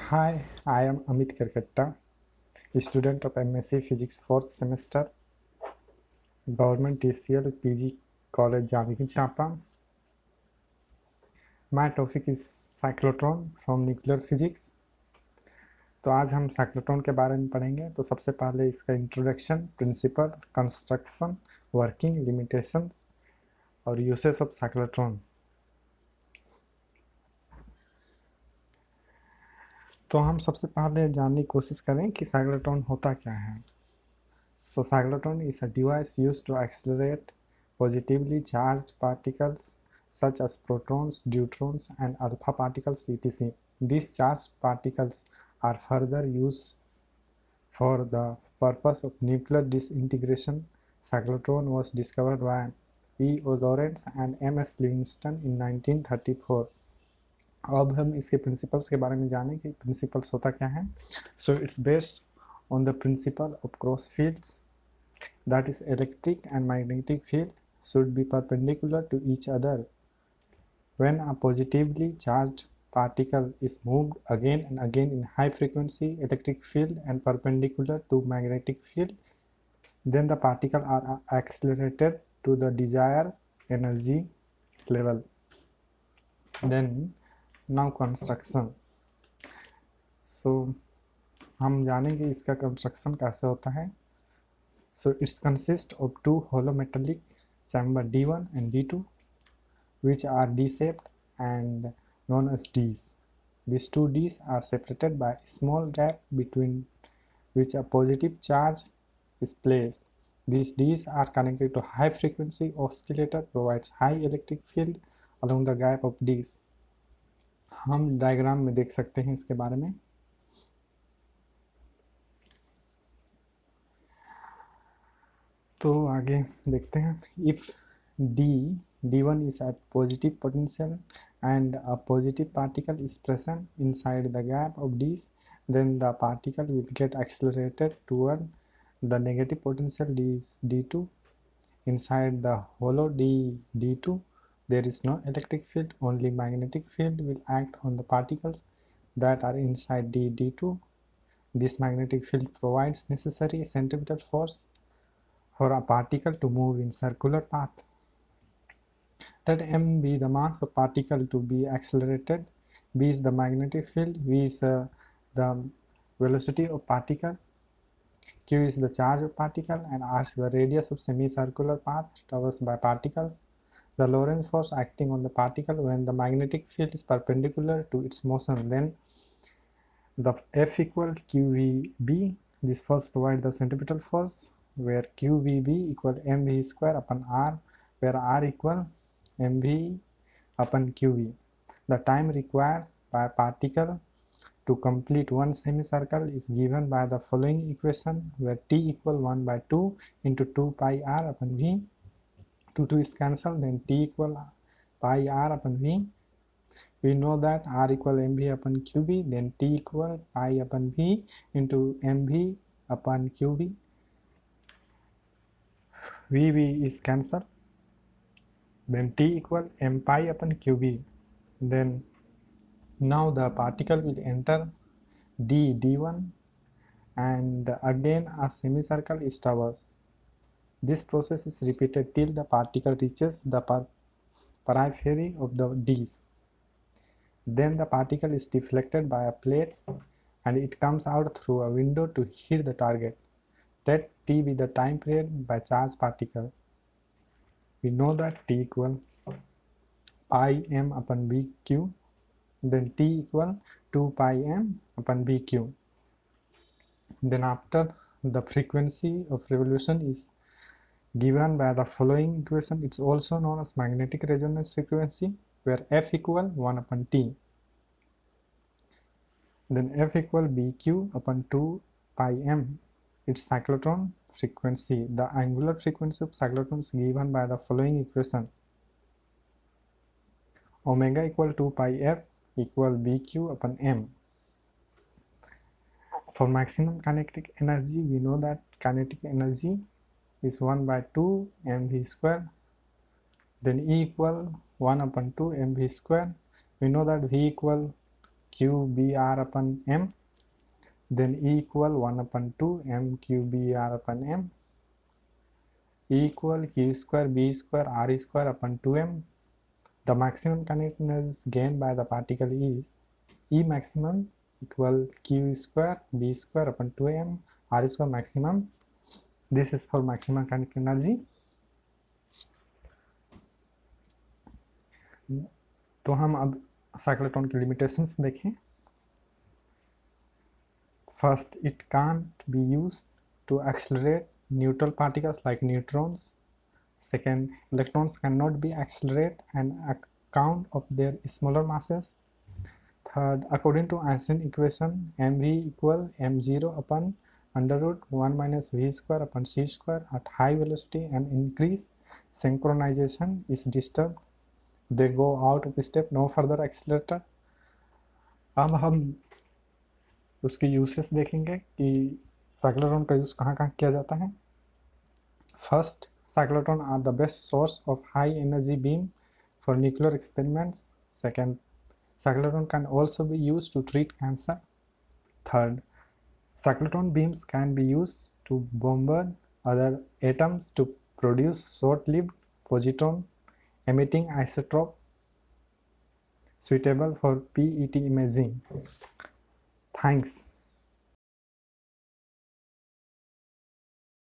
Hi, I am Amit Kirketta, a student of MSc Physics 4th semester, Government TCL PG College Jamnagar Chapra. My topic is cyclotron from nuclear physics. तो आज हम cyclotron के बारे में पढ़ेंगे। तो सबसे पहले इसका introduction, principle, construction, working, limitations और यूसेस ऑफ साइक्लोट्रॉन। तो हम सबसे पहले जानने की कोशिश करें कि साइक्लोट्रॉन होता क्या है। So cyclotron is a device used to accelerate positively charged particles such as protons, deuterons, and alpha particles etc. These charged particles are further used for the purpose of nuclear disintegration. Cyclotron was discovered by E. Lorentz and M. S. Livingston in 1934. अब हम इसके principles के बारे में जानें कि principles होता क्या है। So it's based on the principle of cross fields, that is electric and magnetic field should be perpendicular to each other. When a positively charged particle is moved again and again in high frequency electric field and perpendicular to magnetic field, then the particles are accelerated to the desired energy level. Then now construction. So हम जानेंगे इसका construction कैसे होता है। So it consists of two hollow metallic chamber D1 and D2 which are D-shaped and known as Ds. These two Ds are separated by a small gap between which a positive charge is placed. These Ds are connected to high frequency oscillator provides high electric field along the gap of Ds. हम diagram में देख सकते हैं इसके बारे में। तो आगे देखते हैं। If D1 is at positive potential and a positive particle is present inside the gap of Ds, then the particle will get accelerated toward the negative potential D2. Inside the hollow D2 there is no electric field, only magnetic field will act on the particles that are inside D2. This magnetic field provides necessary centripetal force for a particle to move in circular path. Let m be the mass of particle to be accelerated, b is the magnetic field, v is the velocity of particle, q is the charge of particle, and r is the radius of semicircular path traversed by particles. The Lorentz force acting on the particle when the magnetic field is perpendicular to its motion, then the F equal QVB. This force provides the centripetal force where QVB equal mv square upon r, where r equal mv upon qv. The time required by a particle to complete one semicircle is given by the following equation, where t equal 1 by 2 into 2 pi r upon v. 2 is cancelled, then t equal pi r upon v. We know that r equal mv upon qv, then t equal pi upon v into mv upon qv. Vv is cancelled, then t equal m pi upon qv. Then now the particle will enter D1 and again a semicircle is traversed. This process is repeated till the particle reaches the periphery of the Ds. Then the particle is deflected by a plate and it comes out through a window to hit the target. Let t be the time period by charged particle. We know that t equal pi m upon bq, then t equal 2 pi m upon bq. Then after the frequency of revolution is given by the following equation, it's also known as magnetic resonance frequency, where f equal 1 upon t. Then f equal bq upon 2 pi m. It's cyclotron frequency. The angular frequency of cyclotron is given by the following equation. Omega equal 2 pi f equal bq upon m. For maximum kinetic energy, we know that kinetic energy is 1 by 2 mv square. Then E equal 1 upon 2 mv square. We know that V equal QBr/m, then E equal 1/2 m QBr/m, E equal Q square B square R square upon 2m. The maximum kinetic energy is gained by the particle E maximum equal Q square B square upon 2m R square maximum. This is for maximum kinetic energy. तो हम अब cyclotron की limitations देखें. First, it can't be used to accelerate neutral particles like neutrons. Second, electrons cannot be accelerated on account of their smaller masses. Third, according to Einstein equation, mv equal m0 upon under root 1 minus v square upon c square at high velocity and increase synchronization is disturbed. They go out of step, no further accelerator. अब हम उसके uses देखेंगे कि cyclotron का use कहाँ कहाँ किया जाता है. First, cyclotron are the best source of high energy beam for nuclear experiments. Second, cyclotron can also be used to treat cancer. Third, cyclotron beams can be used to bombard other atoms to produce short-lived positron emitting isotope suitable for PET imaging. Thanks.